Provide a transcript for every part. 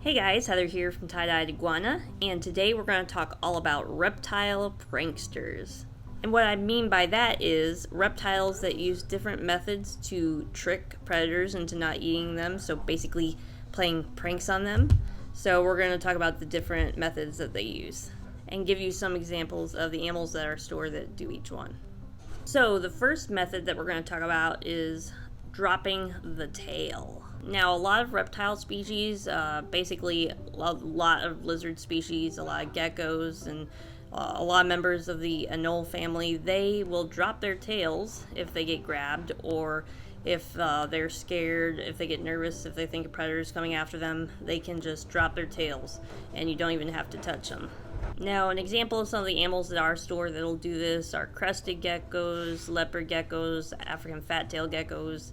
Hey guys, Heather here from Tye-Dyed Iguana, and today we're going to talk all about reptile pranksters. And what I mean by that is reptiles that use different methods to trick predators into not eating them, so basically playing pranks on them. So we're going to talk about the different methods that they use and give you some examples of the animals that are stored that do each one. So the first method that we're going to talk about is dropping the tail. Now, a lot of reptile species, basically a lot of lizard species, a lot of geckos, and a lot of members of the anole family, they will drop their tails if they get grabbed, or if they're scared, if they get nervous, if they think a predator is coming after them, they can just drop their tails, and you don't even have to touch them. Now, an example of some of the animals that are stored that'll do this are crested geckos, leopard geckos, African fat-tailed geckos,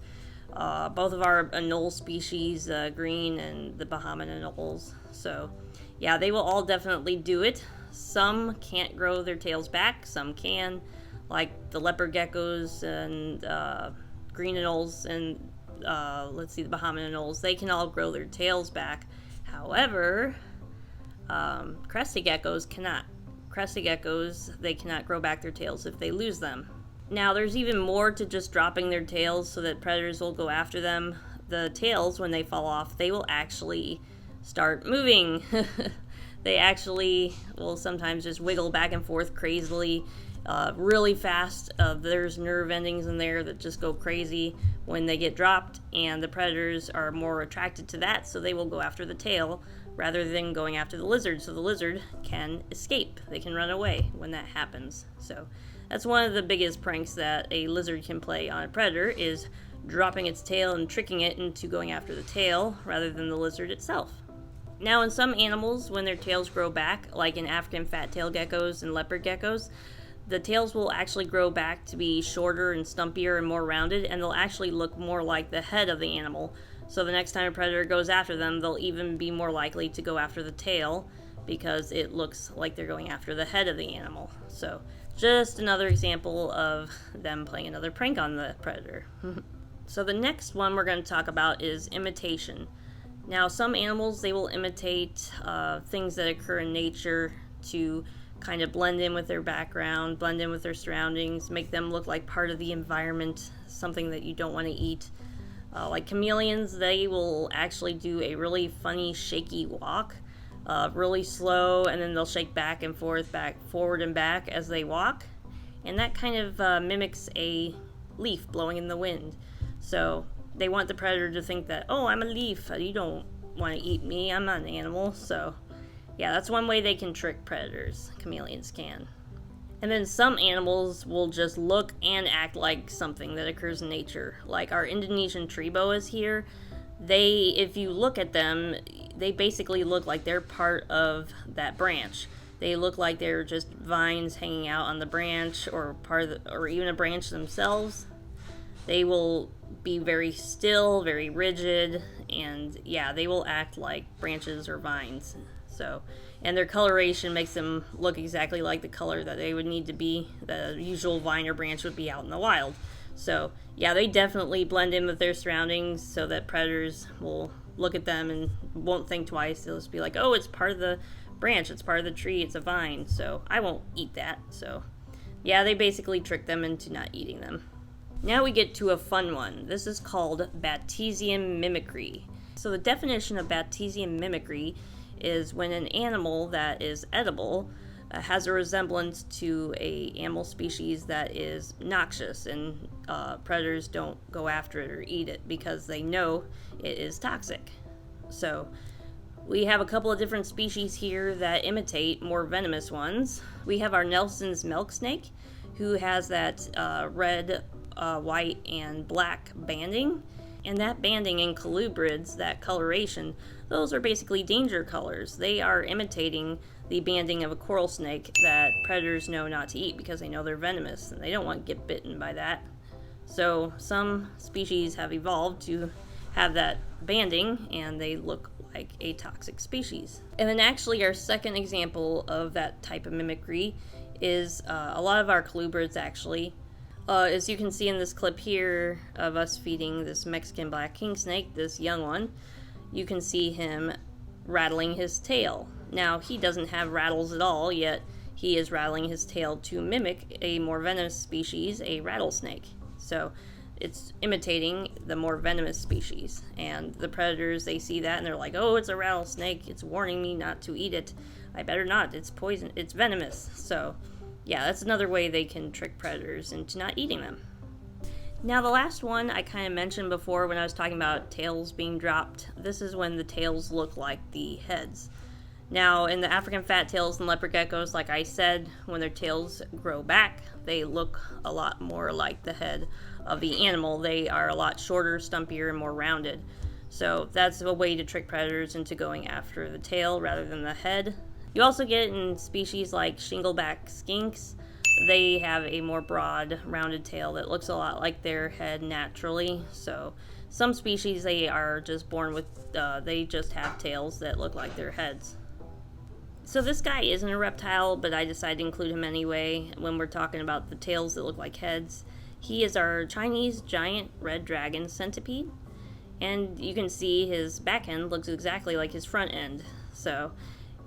both of our anole species, green and the Bahamian anoles. So, yeah, they will all definitely do it. Some can't grow their tails back, some can, like the leopard geckos and green anoles and the Bahamian anoles. They can all grow their tails back. However, crested geckos cannot. Crested geckos, they cannot grow back their tails if they lose them. Now, there's even more to just dropping their tails so that predators will go after them. The tails, when they fall off, they will actually start moving. They actually will sometimes just wiggle back and forth crazily, really fast. There's nerve endings in there that just go crazy when they get dropped, and the predators are more attracted to that, so they will go after the tail rather than going after the lizard, so the lizard can escape. They can run away when that happens. So that's one of the biggest pranks that a lizard can play on a predator, is dropping its tail and tricking it into going after the tail rather than the lizard itself. Now, in some animals, when their tails grow back, like in African fat-tailed geckos and leopard geckos, the tails will actually grow back to be shorter and stumpier and more rounded, and they'll actually look more like the head of the animal. So the next time a predator goes after them, they'll even be more likely to go after the tail because it looks like they're going after the head of the animal. So just another example of them playing another prank on the predator. So the next one we're going to talk about is imitation. Now, some animals, they will imitate things that occur in nature to kind of blend in with their background, blend in with their surroundings, make them look like part of the environment, something that you don't want to eat. Like chameleons, they will actually do a really funny shaky walk, really slow, and then they'll shake back and forth, back, forward and back as they walk, and that kind of mimics a leaf blowing in the wind. So they want the predator to think that, oh, I'm a leaf, you don't want to eat me, I'm not an animal. So yeah, that's one way they can trick predators. Chameleons can. And then some animals will just look and act like something that occurs in nature. Like our Indonesian tree boas here, if you look at them, they basically look like they're part of that branch. They look like they're just vines hanging out on the branch, or or even a branch themselves. They will be very still, very rigid, and yeah, they will act like branches or vines. So, and their coloration makes them look exactly like the color that they would need to be, the usual vine or branch would be out in the wild. So yeah, they definitely blend in with their surroundings so that predators will look at them and won't think twice. They'll just be like, oh, it's part of the branch, it's part of the tree, it's a vine, so I won't eat that. So yeah, they basically trick them into not eating them. Now we get to a fun one. This is called BATESIAN mimicry. So the definition of BATESIAN mimicry is when an animal that is edible has a resemblance to a animal species that is noxious, and predators don't go after it or eat it because they know it is toxic. So we have a couple of different species here that imitate more venomous ones. We have our Nelson's milk snake, who has that red, white, and black banding. And that banding in colubrids, that coloration, those are basically danger colors. They are imitating the banding of a coral snake that predators know not to eat because they know they're venomous and they don't want to get bitten by that. So some species have evolved to have that banding, and they look like a toxic species. And then actually our second example of that type of mimicry is a lot of our colubrids actually. As you can see in this clip here of us feeding this Mexican black king snake, this young one, you can see him rattling his tail. Now, he doesn't have rattles at all, yet he is rattling his tail to mimic a more venomous species, a rattlesnake. So it's imitating the more venomous species, and the predators, they see that and they're like, oh, it's a rattlesnake, it's warning me not to eat it, I better not, it's poison, it's venomous. So yeah, that's another way they can trick predators into not eating them. Now the last one I kind of mentioned before when I was talking about tails being dropped. This is when the tails look like the heads. Now in the African fat tails and leopard geckos, like I said, when their tails grow back, they look a lot more like the head of the animal. They are a lot shorter, stumpier, and more rounded. So that's a way to trick predators into going after the tail rather than the head. You also get it in species like shingleback skinks. They have a more broad, rounded tail that looks a lot like their head naturally. So some species, they are just born with, they just have tails that look like their heads. So this guy isn't a reptile, but I decided to include him anyway when we're talking about the tails that look like heads. He is our Chinese giant red dragon centipede, and you can see his back end looks exactly like his front end. So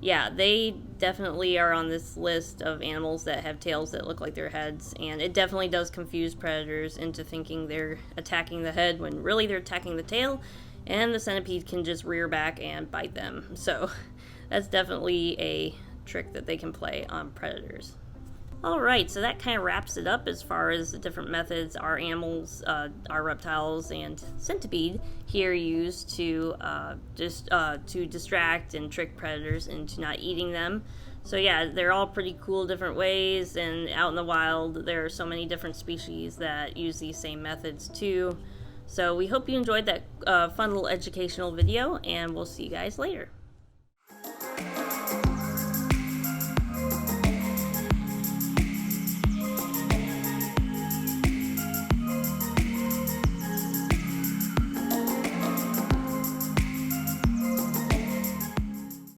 yeah, they definitely are on this list of animals that have tails that look like their heads, and it definitely does confuse predators into thinking they're attacking the head when really they're attacking the tail, and the centipede can just rear back and bite them. So that's definitely a trick that they can play on predators. Alright, so that kind of wraps it up as far as the different methods our animals, our reptiles and centipede here use to distract and trick predators into not eating them. So yeah, they're all pretty cool different ways, and out in the wild there are so many different species that use these same methods too. So we hope you enjoyed that fun little educational video, and we'll see you guys later.